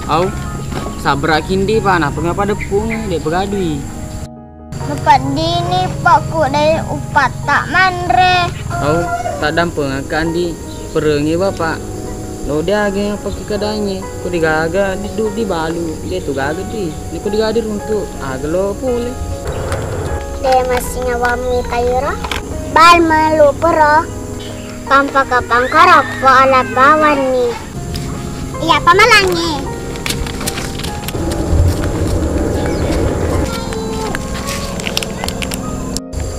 Au, sabrak kindi pa na pengapa depung dek pegadui. Lepas dini pak ku dari upat tak mandre. Au, tak dampeng akan di perengi bapak. Lo dia agak apa kadangnya, ku digaga duduk di balu, dia tu gaga di, ni ku digadir untuk agak lo boleh. Dia masih ngawami kayura, bal malu pura, kampa kapang karok po ala bawan ni. Iya pamalangi.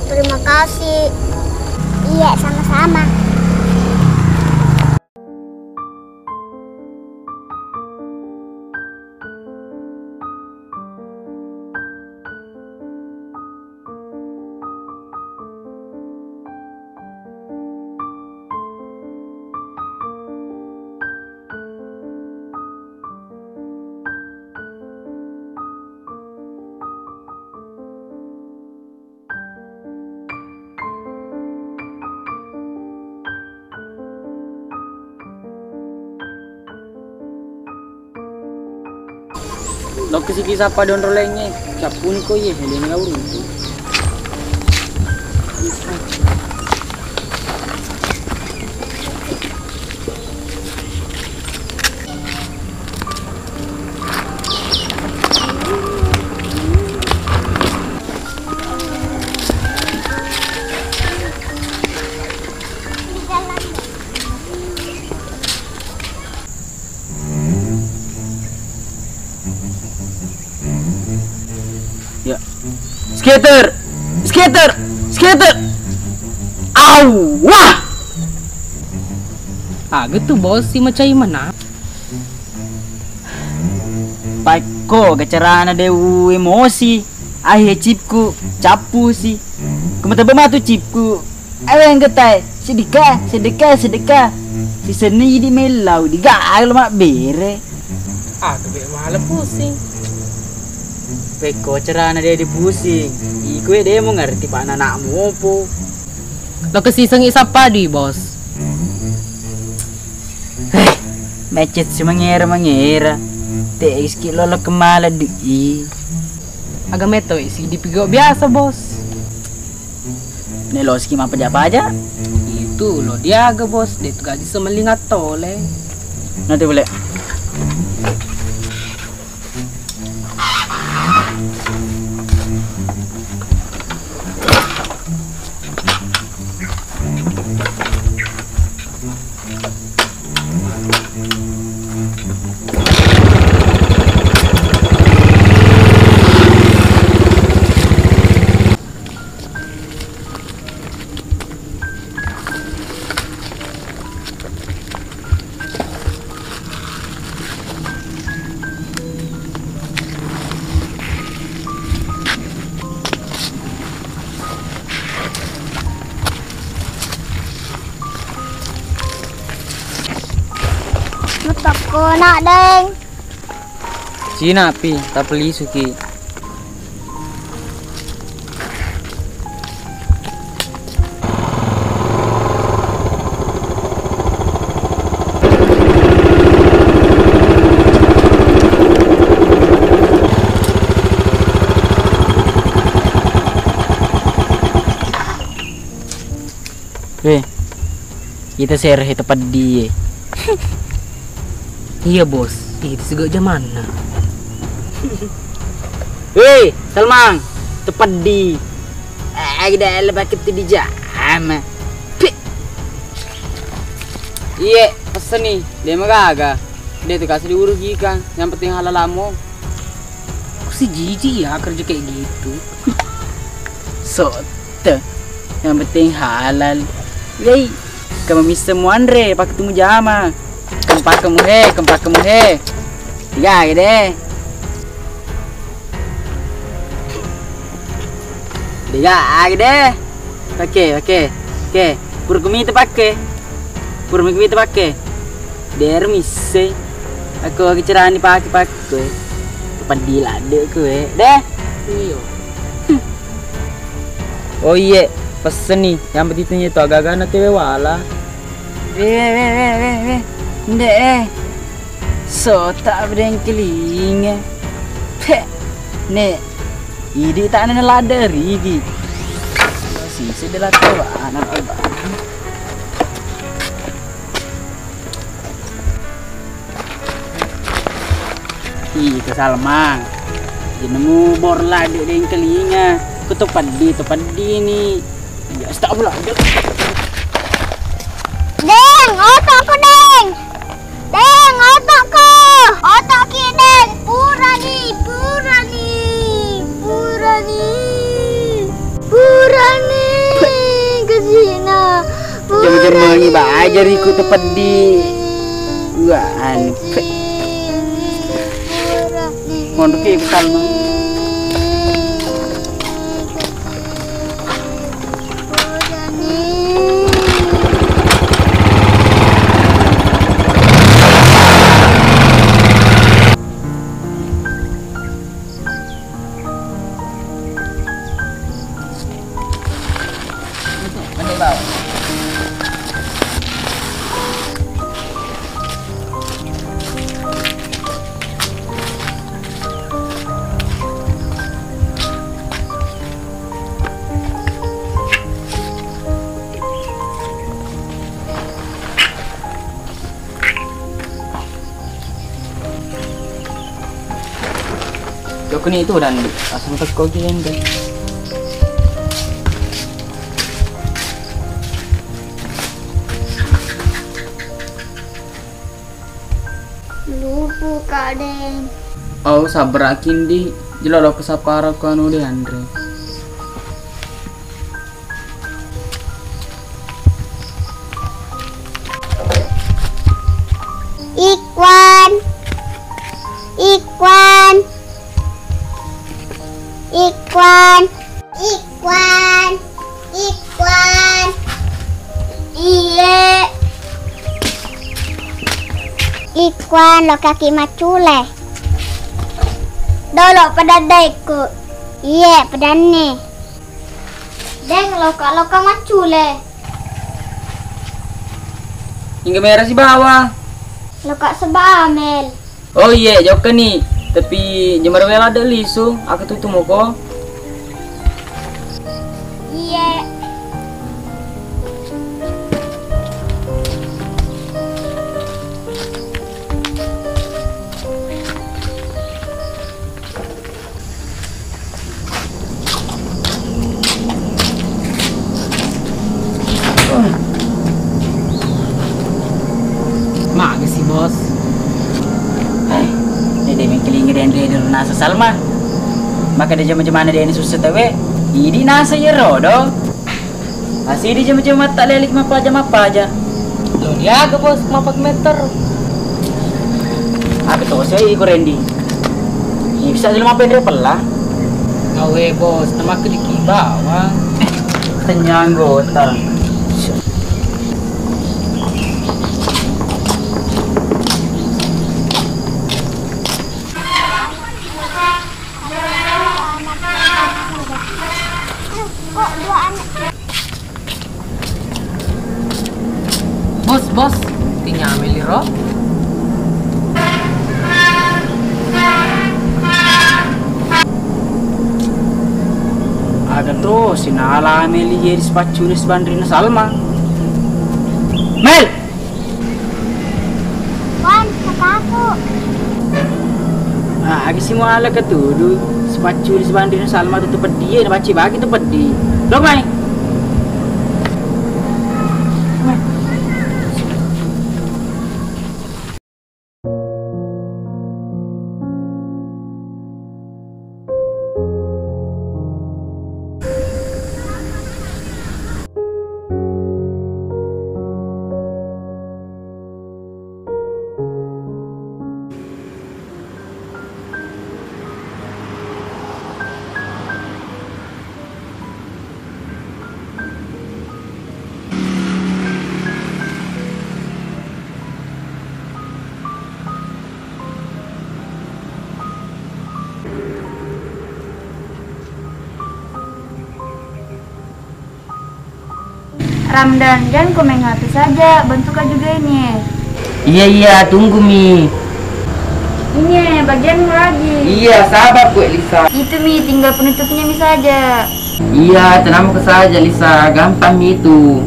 Terima kasih. Iya sama-sama. Lo kisi sapa don rolengnya, capun ko ye, hele nga uruntu. Ya. Skater! Skater! Skater! Au! Wah! Agak tuh bos si macam mana? Paiko kecerana dewu emosi. Ahe cipku capu si. Kemata bematu cipku. Awe yang getai. Sedekah, sedekah, sedekah. Si seni di melau di gagal mak bere. Agak malah pusing. Paiko cerana dia dipusing. Ikue dia mau ngerti pak anakmu opo. Lo kesiseng isapa di bos. Macet si mangera. TX kilo lo kemala di. Agak meto isi dipigo biasa bos. Neloski mah apa aja. Itu lo dia agak bos. Dia tuh gaji semelingat tole. Nanti boleh. Ko nak deng. Cina pi, tak beli suki. Kita share tempat dia. Iya bos. Itu juga zaman mana? Hei, Salman, tepat di. Ada lepas kita di jam. Iya, pesen nih, dia mah kagak. Dia tuh kasih diurugikan, yang penting halal lamo. Kok si jijik ya kerja kayak gitu? Sote, yang penting halal. Hei, kamu bisa muandre pakai temu jama. Kempak kamu he. Tiga gede. Tiga gede. Oke. Pur kami itu pakai. Der mise. Aku kecerahan dipakai. Tepat dilade kue. Deh. Iya. Oh iya, pesen nih, yang petitnya itu agak-agak nanti wala. Ndek. So tak berdeng kelinga. Pek. Nek. Idi tak ada lada rigi. Si sedelah tahu anak iba. Ih, ke Salmang. Jenemu bor lada deng kelinga. Ku tu padi ni. Ya, tak pula. Deng, otakku deng. Deng, otakku. Otak ki deng. Purani. Kesina. Jam-jam ni ba ajar ikut tu padi. Waan. Mondok ke Salmang. Joko ni itu dan asam teko gini deh. Lupa kak deng. Oh, sabarakin di jelolo kesapara ko anu de Andre. Ikwan. Iye. Ikwan lo kaki macule. Dolo pada deku. Iye pada ni. Deng loka macule. Hingga merah si bawah. Loka sebamel. Oh iya, joko ni. Tapi jemar wela ada lisu. Aku tutup moko. Iye. Mak si bos. Dede mengkelingi dan dede nasa Salma. Maka dia macam-mana dia ni susah tawe. Ini nasa ya rodo. Masih dia macam tak lelik apa aja. Lo dia ke bos 4 meter. Apa tu saya ikut Randy. Ini bisa jadi apa dia pelah. Gawe bos, nama ke di bawah. Tenyang gota. Kok dua anak? Bos, tinggal meliro. Ada tu sinala Meli jadi sepaculis bandrina Salma. Mel. Wan, kata aku. Agi semua ala ketudu sepaculis bandrina Salma tu pedi na baci bagi tu pedi. Dok mai. Ramdan, jangan komen hati saja, bentuknya juga ini. Iya, tunggu Mi. Ini bagianmu lagi. Iya, sabar Bu Lisa. Itu Mi, tinggal penutupnya Mi saja. Iya, tenang saja Lisa, gampang itu.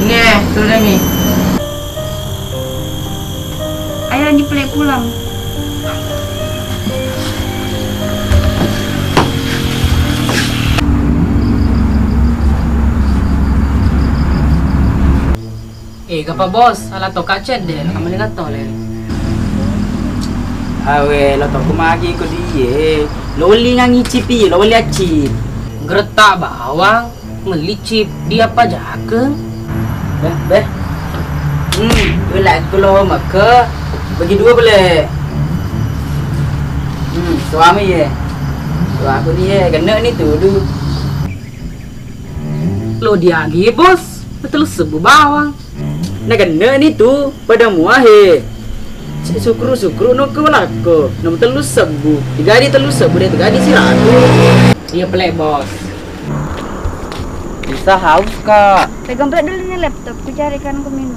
Ini sudah Mi. Ayo lanjut play pulang. Kapa bos, ala to kacet deh, kamu lihat to le. Awe, lo to kumagi ko diye. Loli nga ngicipi, loli acip. Gertak bawang, melicip, dia apa jakeng? Beh. Ulak ko lo maka. Bagi dua boleh. Suami ye. Suami aku ni ye, kena ni tu du. Lo dia lagi bos, betul sebu bawang. Nak kena ni tu pada muah he. Sukru no ko lako. Nom telu sebu. Tiga hari telu sebu dia tiga hari si ratu. Dia play bos. Bisa haus kak. Pegang pula dulu nih laptop, ku carikan ku minum.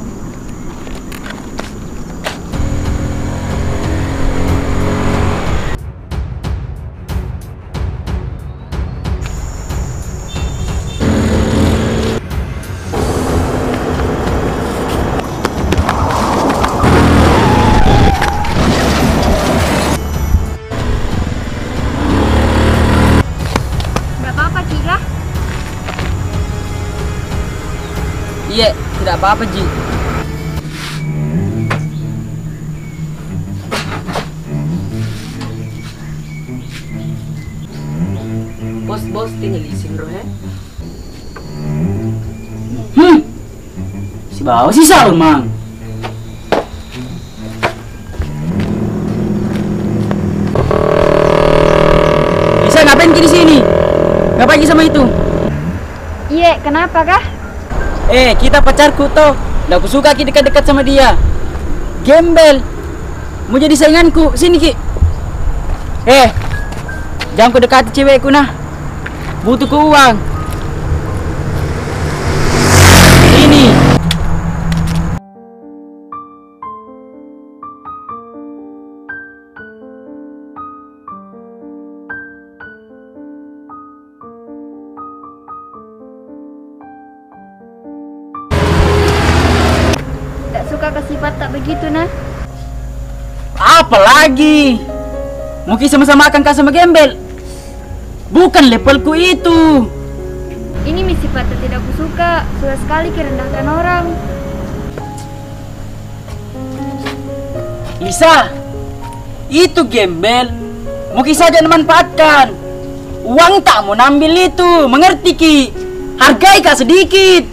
Iya, tidak apa-apa Ji. Bos tinggal isin roh ya. Si bawa si Salmang. Bisa ngapain di sini? Ngapain sama itu? Iya, kenapa kah? Kita pacarku toh. Nggak aku suka Ki dekat-dekat sama dia. Gembel. Mau jadi sainganku. Sini Ki. Jangan ku dekati cewekku nah. Butuh ku uang. Ini. Tak suka ke sifat tak begitu nah. Apa lagi? Mungkin sama-sama akan kau sama gembel. Bukan levelku itu. Ini mi sifat yang tidak aku suka. Suka sekali merendahkan orang. Lisa, itu gembel. Mungkin saja memanfaatkan. Uang tak mau ambil itu. Mengerti Ki? Hargai kak sedikit.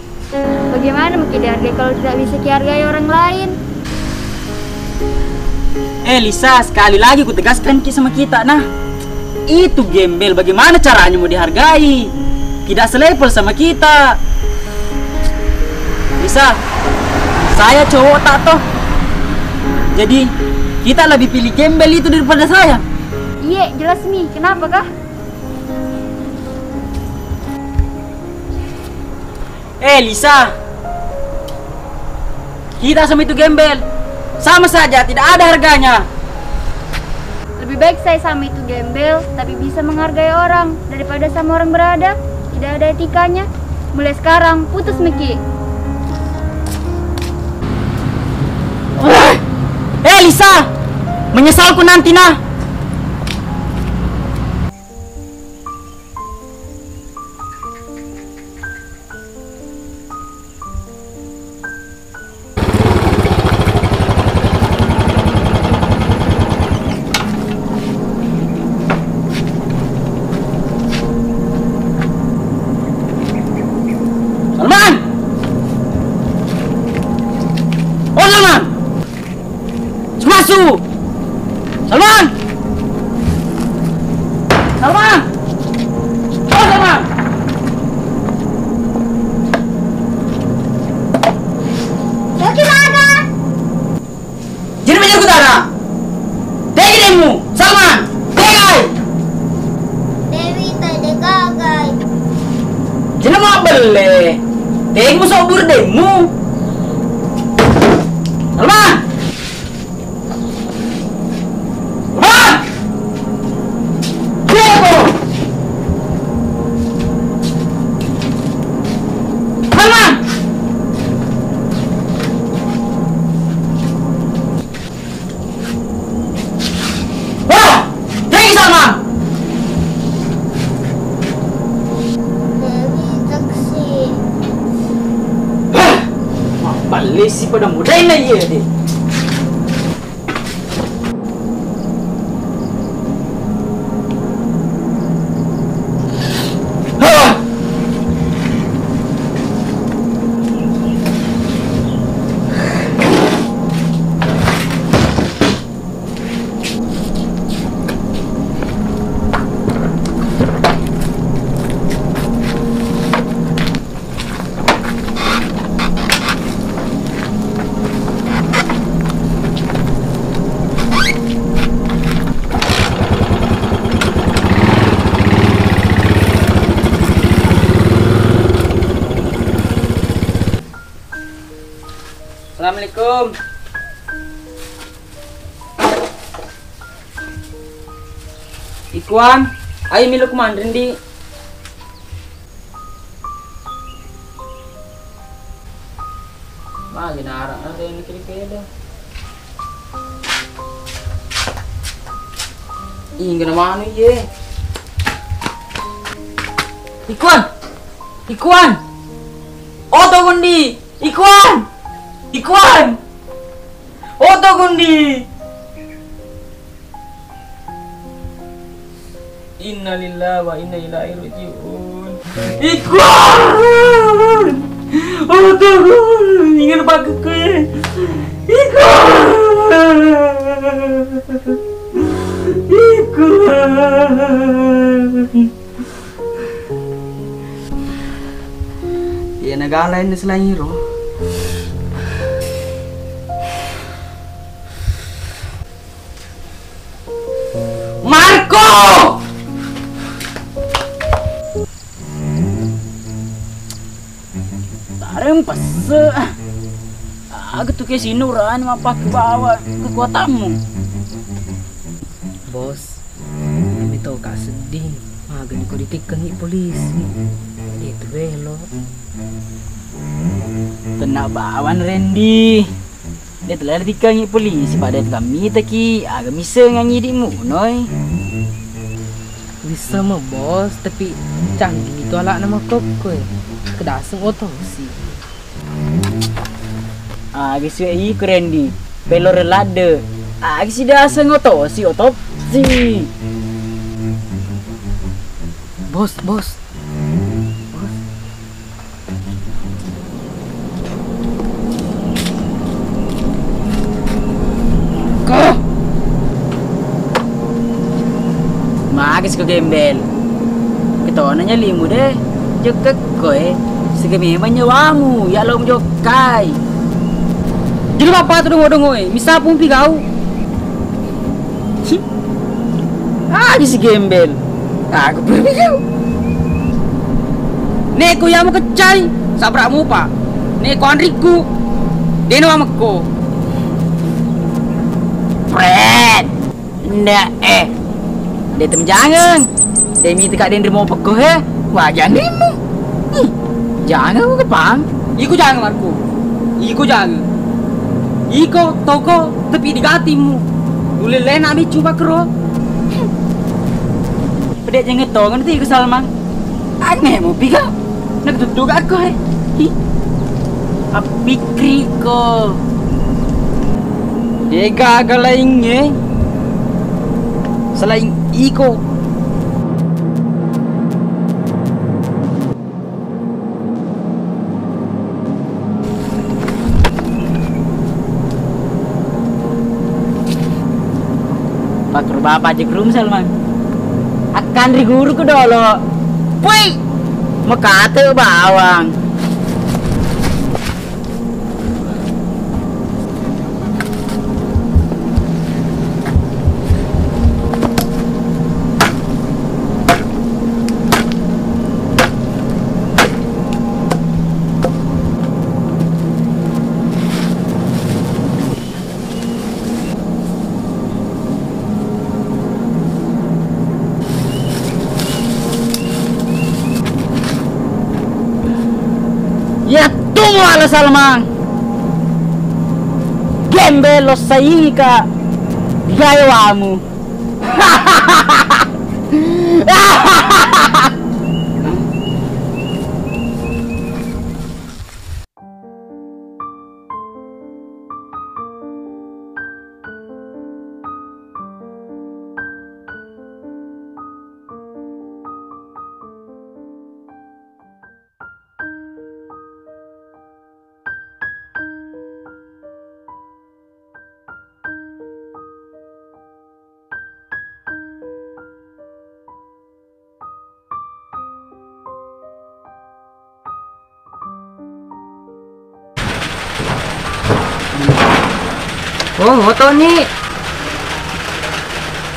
Bagaimana mungkin dihargai kalau tidak bisa dihargai orang lain? Lisa, sekali lagi ku tegaskan Ki sama kita nah. Itu gembel, bagaimana caranya mau dihargai? Tidak selevel sama kita. Lisa, saya cowok tak toh. Jadi kita lebih pilih gembel itu daripada saya. Iya, jelas Mi. Kenapa kah? Lisa, kita sama itu gembel sama saja, tidak ada harganya. Lebih baik saya sama itu gembel, tapi bisa menghargai orang daripada sama orang berada, tidak ada etikanya. Mulai sekarang putus Miki. Lisa, menyesalku nanti nah. Salman! Oh Salman! Masuk! Salman! Jangan mau beli. Tengmu sobur demu. Alma. Alma. Demo. Alma. Wah, Dewi Salma. Dewi taksi. Balik sih pada mudahin aja deh. Assalamualaikum. Ikuan, ayo milu kemandrin di. Wah, ginara ada yang kiri-kiri. Ih, gana mana ye? Ikuan, Ikuan, Oto Gundi, Ikuan, Ikuan, Oto Gundi. Innalillahi wa inna ilaihi rajiun. Ikuan, Oto Gundi, ingin pakai ke? Ikuan, Ikuan. Ya negara lain selain hero. Marco! Tarem pas. Aku tuh ke sini urang apa ke bawah kekuatanmu. Bos, kami tahu kak sedih. Magani ko ditikan ni polisi. Itu lo. Kena bawan Randy. Dia telah ditikan ni polisi pada kami taki. Agak misa nganyi dimu, noy. Bisa mah bos, tapi canggih itu alak nama koko. Kedaseng otosi. Agak suai ku Randy. Pelor relade. Agak si daseng otosi. Bos. Magis ko gembel. Kita nanya limu deh. Jekek koe. Segemi menyewamu. Ya lo menjokai. Jadi apa tuh dongo-dongo misa pun pigau. Si gembel. Aku berpikir. Neko yang mau kecai, sabramu pak. Neko Andriku, deno amako. Fred. Ndak dia tem jangan. Dia minta kat dia mau pekoh Wajan dirimu. Jangan aku kepang. Iku jangan Marco. Iku jangan. Iko toko tepi di gatimu. Dulu lain abi coba kero. Pedek jangan tahu kan tu Salman. Aku mau piga. Nak duduk aku Apikri ko. Dia gagal lainnya. Selain Iko. Pakur bapak aja kerum Salman. Akan riguru ke dolo. Woi, makate bawang. Ya tunggu ala Salmang. Gembel lo saingi ka gayawamu. Oh, motor nih.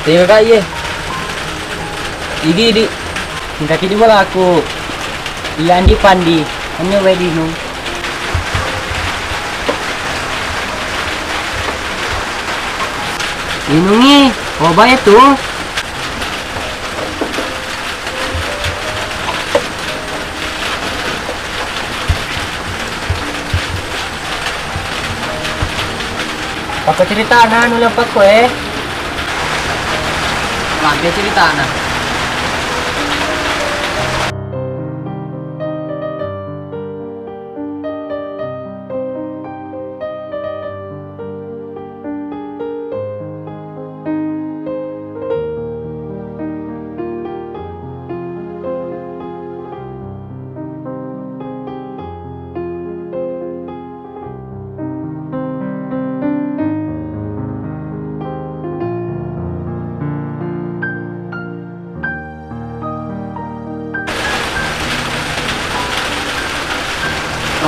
Tiga kali ya. Idi. Tingkat kini bola aku. Iyan di pandi. Ano wedi no? Inungi. Oh, bayar tuh. Pakai cerita na nulang pa ko eh. Lagi cerita nah.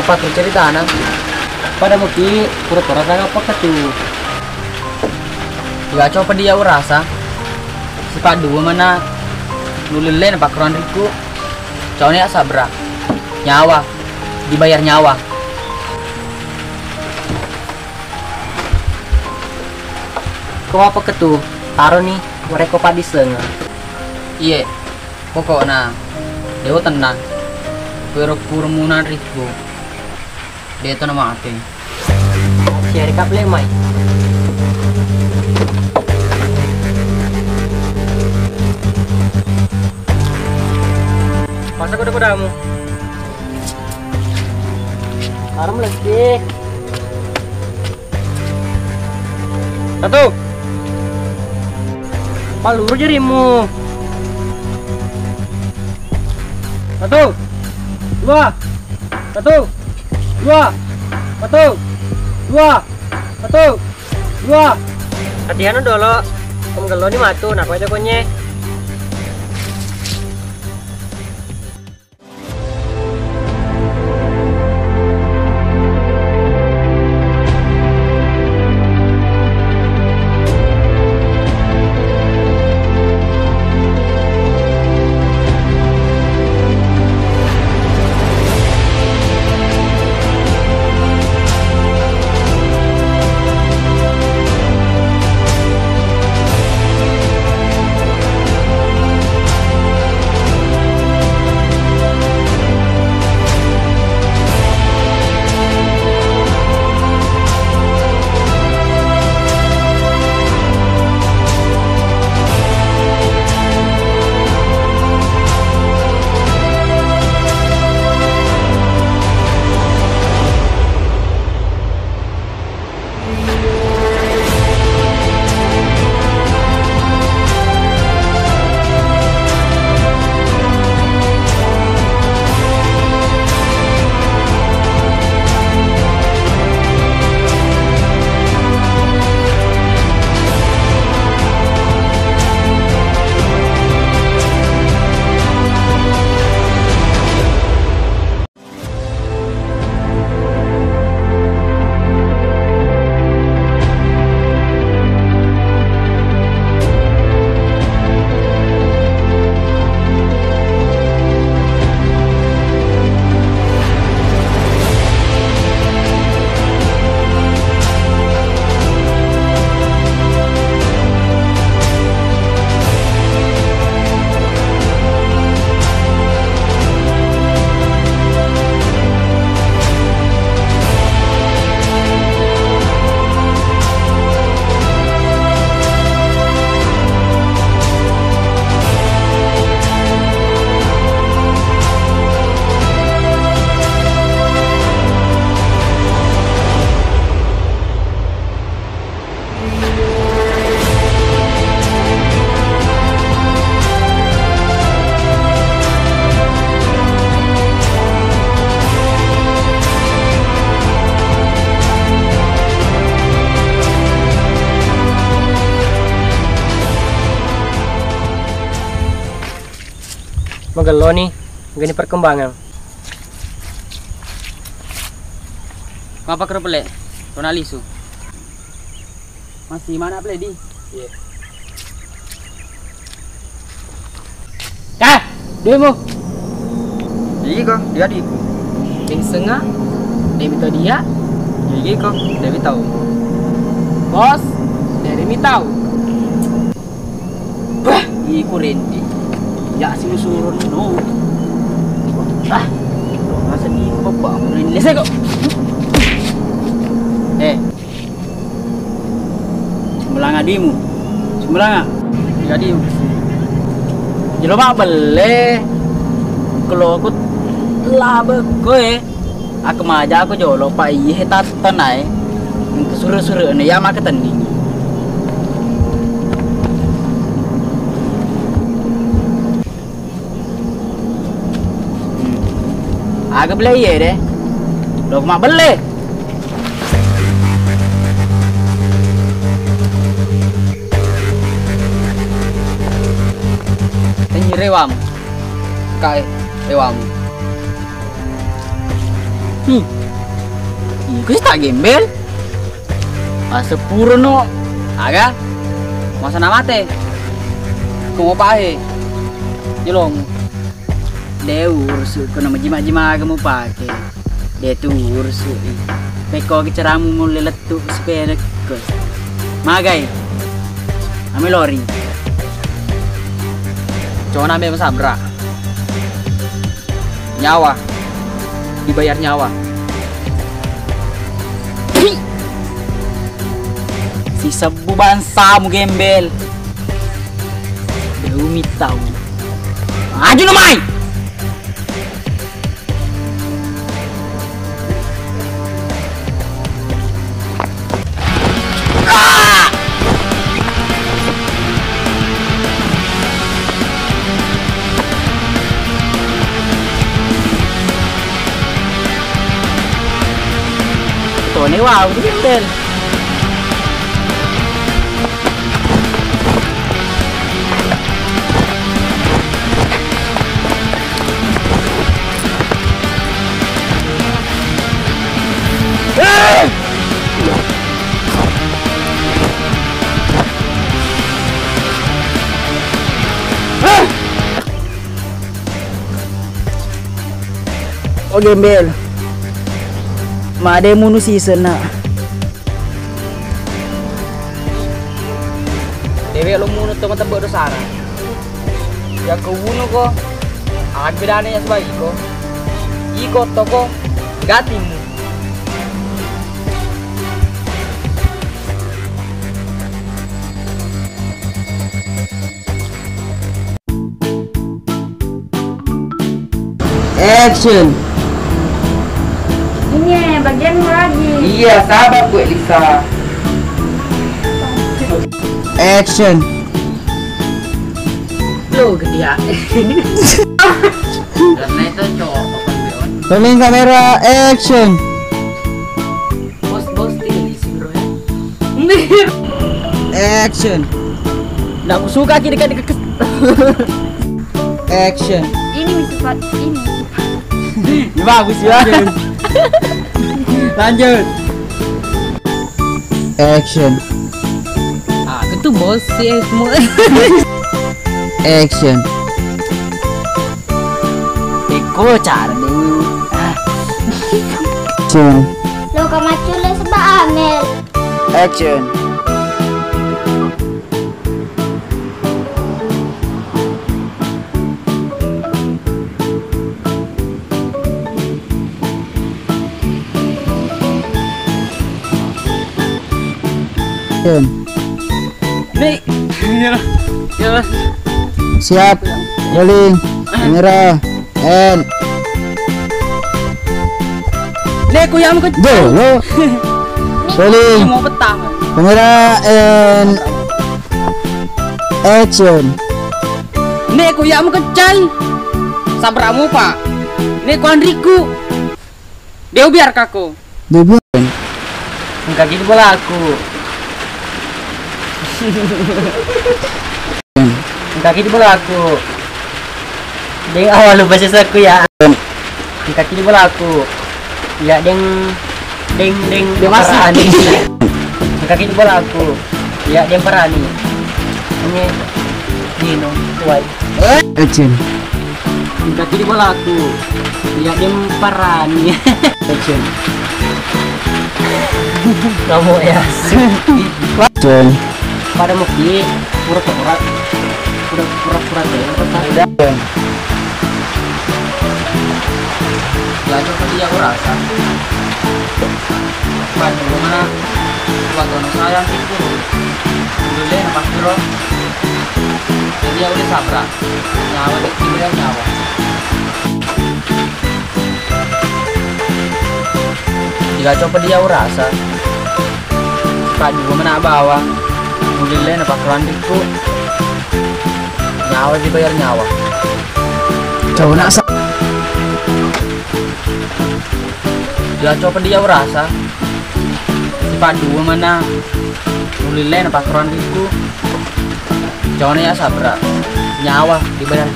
Apa tuh cerita anak? Pada mungkin pura-pura sangat apa tuh. Gak coba dia rasa. Sifat dua mana nulilin pak keron riku. Cowoknya sabra. Nyawa. Dibayar nyawa. Kau apa ketu? Taruh nih, mereka padi setengah. Iya. Pokoknya dewa tenang. Pero purmunan riku. Dia itu nama apa? Siari kaple mai. Masa kuda-kudamu? Aram lagi. Satu. Paluru jarimu. Satu. Dua. Satu. Dua. Satu. Dua. Satu. Dua. Hati-hati dulu. Kamu kalau ni matu, nak aja konye. Magalo nih, gani perkembangan. Ngapa kero pelek? Ronalisu. Masih mana pelek di? Iya. Kah, demo. Iya kok, dia di. Yang setengah, Dewi tahu dia. Iya kok, Dewi tahu. Bos, dari mi tahu. Wah, iku Randy. Ya sih suruh no. Ah, masa di bapak Randy lesek kok. Sembelang adimu. Sembelang adimu. Jelo mak bele. Kalau aku labe kowe, aku maja aku jolo pak iye tatan ae. Kesure-sure ne ya mak ketanding. Agak beli ya deh. Lo mak beli. Ini rewam. Kai rewam. Iku tak gembel. Sepuro no. Aga. Masa namate. Kau pahe. Jelong. Dia urus kena majima-jima kamu pakai. Dia tu urus. Peko keceramu mulai letup supaya ke. Magai. Ame lori. Cuma ame sabra. Nyawa. Dibayar nyawa. Si sebu bansamu gembel. Umi tahu. Aju namai. Ini wow, itu gembel. Oh gembel. Made munu season na. Dewi lo munu teman-teman berdosara. Ya kau munu ko. Agak bedanya ya sebagai ko. Iko toko gatimu. Action. Ini bagianmu lagi. Iya, sabar Bu Elisa. Action. Lo gede ya. Karena itu cowok apa Rolling kamera. Action. Bos ini sih bro ya. Action. Nggak aku suka kiri kan dikekes. Action. Ini sifat ini. Bagus ya. Lanjut. Action. Ah, itu bos sih semua. Action. Eko cara dulu. Action. Lo kamacule sebab Amel. Action. Nih. Ya. Siap. Rolling. Kamera. And Nih, aku yang kecil. go. Rolling. Mau petang. Kamera and action. Nih, aku yang kecil. Sabramu pak. Nih, ku Andriku. Dia biar kaku. Debian. Enggak gitu bola aku. Enggak gitu bola aku. Deng awal lu bahasa aku ya. Di kaki di bola aku. Ya deng masih. Di kaki di bola aku. Ya deng parani. Ini Dino tuai. Action. Di kaki di bola aku. Ya deng parani. Action. Kamu ya. Action. Pada mukti pura-pura deh. Action. Ya coba dia aku rasa. Bantu mana? Waktu sayang itu. Dulu deh nampak bro. Jadi ya udah sabrak. Nyawa di kiri nyawa. Jika coba dia aku rasa. Pak juga mana bawang. Dulu deh nampak kelandiku. Nyawa dibayar nyawa. Coba nak Dia coba dia rasa si padu mana nulilen apa keron itu jangan ya sabra nyawa dibayar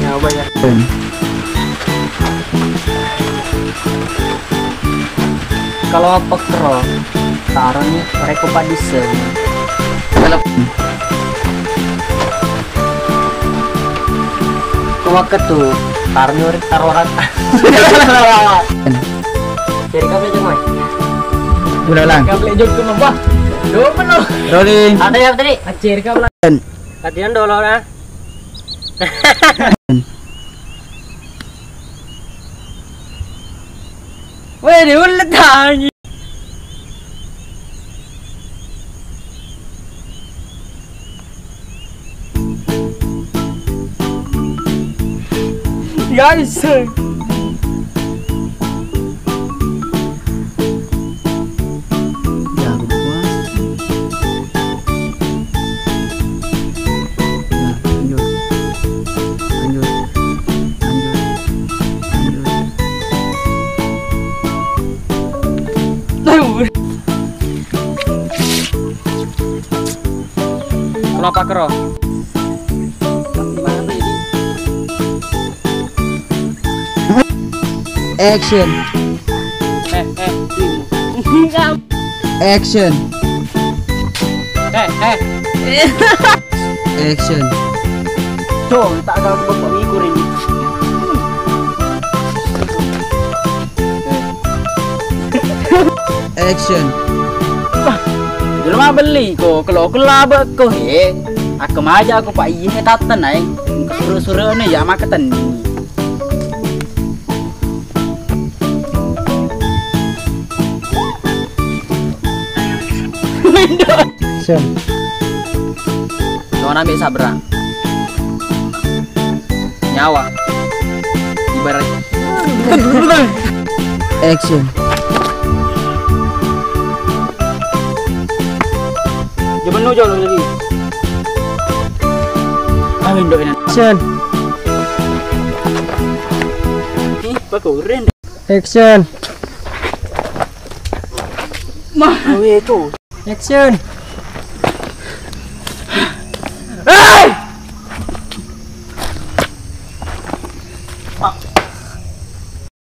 nyawa bayar Kalau apa kero taruhnya mereka padisen. kalau Kau ketu taruhnya taruhan. Jadi kabel jeng mai. udah lang. Kabel jeng ke mabah. Do penuh. Rolling. Ada yang tadi? Acir kabel. Latihan dulu nah. Weh, dia ulet tanya. Guys. kenapa kero Action. Action. Action. Tuh, tak ada bapak mikir ini. Action. jelema beli ko kalau aku laba ko he aku maja aku pak iya tatan ay suruh-suruh ne ya makatan Action. Jangan ambil sabrang nyawa ibarat Action. Jangan nu jauh lagi. Amin doain. Action. Ih, bakuren. Action. Mah, Awe tu. Action.